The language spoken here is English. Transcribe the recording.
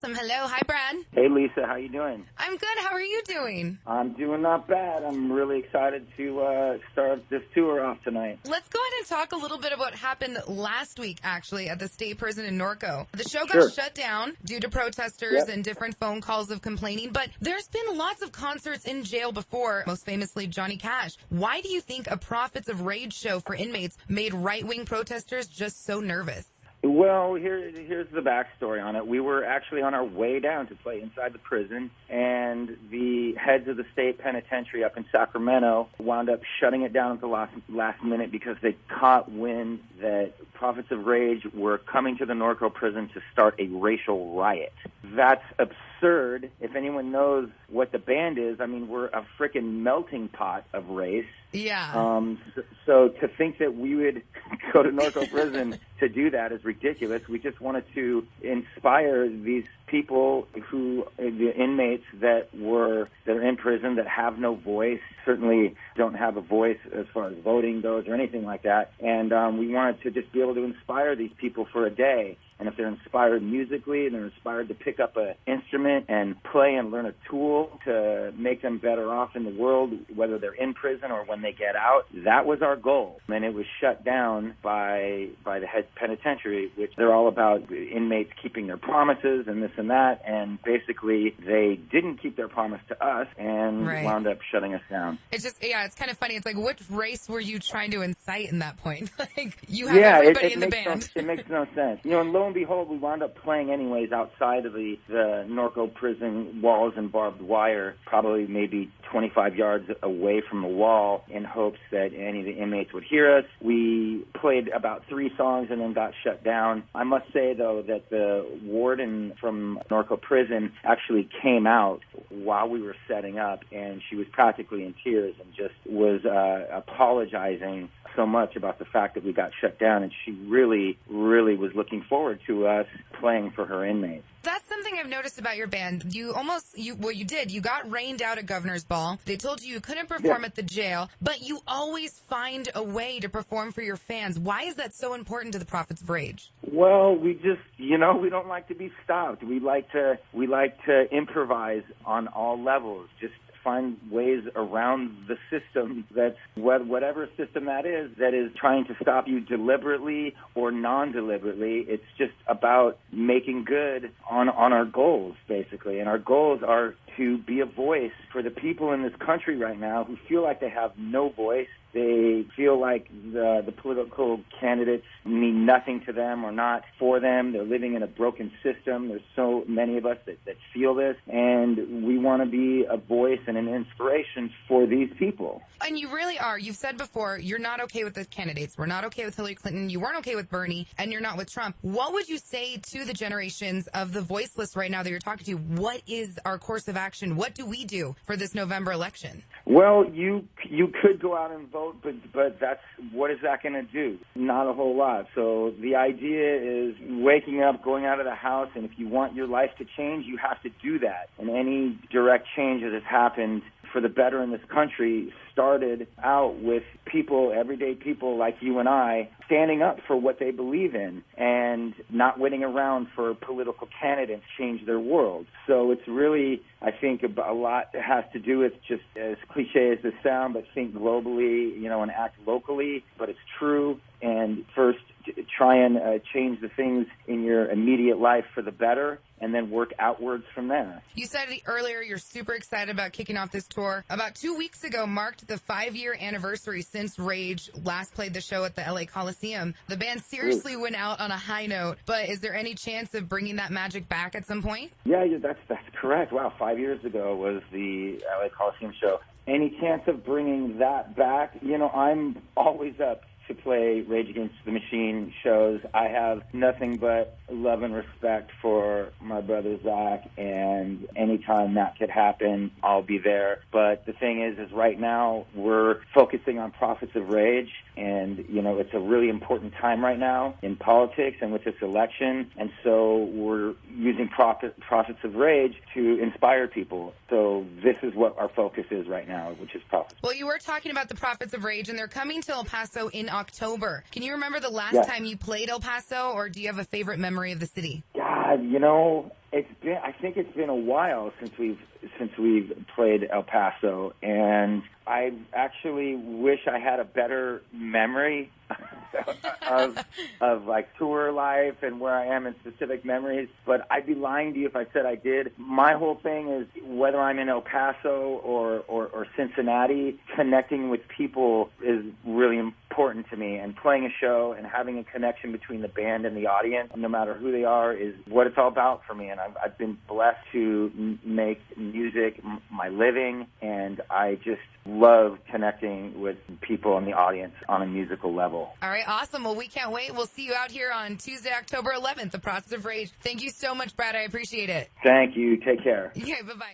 Hello. Hi, Brad. Hey, Lisa. How you doing? I'm good. How are you doing? I'm doing not bad. I'm really excited to start this tour off tonight. Let's go ahead and talk a little bit about what happened last week, actually, at the state prison in Norco. The show got shut down due to protesters and different phone calls of complaining, but there's been lots of concerts in jail before, most famously Johnny Cash. Why do you think a Prophets of Rage show for inmates made right-wing protesters just so nervous? Well, here's the backstory on it. We were actually on our way down to play inside the prison, and the heads of the state penitentiary up in Sacramento wound up shutting it down at the last minute because they caught wind that Prophets of Rage were coming to the Norco prison to start a racial riot. That's absurd. If anyone knows what the band is, I mean, we're a frickin' melting pot of race. Yeah. So to think that we would go to Norco prison to do that is ridiculous. We just wanted to inspire these people the inmates that are in prison that have no voice, certainly don't have a voice as far as voting goes or anything like that. And we wanted to just be able to inspire these people for a day. And if they're inspired musically and they're inspired to pick up an instrument and play and learn a tool to make them better off in the world, whether they're in prison or when they get out, that was our goal. And it was shut down by the head penitentiary, which they're all about inmates keeping their promises and this and that. And basically, they didn't keep their promise to us and wound up shutting us down. It's just, it's kind of funny. It's like, which race were you trying to incite in that point? Like, you have everybody in the band. It makes no sense. And lo and behold, we wound up playing anyways outside of the Norco prison walls and barbed wire, probably maybe 25 yards away from the wall, in hopes that any of the inmates would hear us. We played about 3 songs and then got shut down. I must say, though, that the warden from Norco prison actually came out while we were setting up, and she was practically in tears and just was apologizing so much about the fact that we got shut down, and she really, really was looking forward to us playing for her inmates. That's something I've noticed about your band. You did. You got rained out at Governor's Ball. They told you couldn't perform at the jail, but you always find a way to perform for your fans. Why is that so important to the Prophets of Rage? Well, we just, we don't like to be stopped. We like to improvise on all levels. Just find ways around the system, that's whatever system that is trying to stop you deliberately or non-deliberately. It's just about making good on our goals, basically. And our goals are to be a voice for the people in this country right now who feel like they have no voice. They feel like the political candidates mean nothing to them or not for them. They're living in a broken system. There's so many of us that feel this, and we want to be a voice and an inspiration for these people. And you really are. You've said before, you're not okay with the candidates. We're not okay with Hillary Clinton. You weren't okay with Bernie, and you're not with Trump. What would you say to the generations of the voiceless right now that you're talking to? What is our course of action? What do we do for this November election? Well, you could go out and vote, but what is that going to do? Not a whole lot. So the idea is waking up, going out of the house, and if you want your life to change, you have to do that. And any direct change that has happened for the better in this country started out with people, everyday people like you and I, standing up for what they believe in and not waiting around for political candidates to change their world. So it's really, I think, a lot that has to do with, just as cliche as this sounds, but think globally, and act locally. But it's true. And first, try and change the things in your immediate life for the better, and then work outwards from there. You said earlier you're super excited about kicking off this tour. About 2 weeks ago marked the 5-year anniversary since Rage last played the show at the LA Coliseum. The band seriously went out on a high note, but is there any chance of bringing that magic back at some point? Yeah, that's correct. Wow, 5 years ago was the LA Coliseum show. Any chance of bringing that back? I'm always up to play Rage Against the Machine shows. I have nothing but love and respect for my brother Zach, and anytime that could happen, I'll be there. But the thing is right now we're focusing on Prophets of Rage, and it's a really important time right now in politics and with this election, and so we're using Prophets of Rage to inspire people. So this is what our focus is right now, which is Prophets. Well, you were talking about the Prophets of Rage, and they're coming to El Paso in October. Can you remember the last time you played El Paso, or do you have a favorite memory of the city? God, I think it's been a while since we've played El Paso, and I actually wish I had a better memory of like tour life and where I am in specific memories, but I'd be lying to you if I said I did. My whole thing is whether I'm in El Paso or Cincinnati, connecting with people is really important to me, and playing a show and having a connection between the band and the audience, no matter who they are, is what it's all about for me. And I've been blessed to make music my living, and I just love connecting with people in the audience on a musical level. All right, awesome. Well, we can't wait. We'll see you out here on Tuesday, October 11th, The Process of Rage. Thank you so much, Brad. I appreciate it. Thank you. Take care. Okay, bye-bye.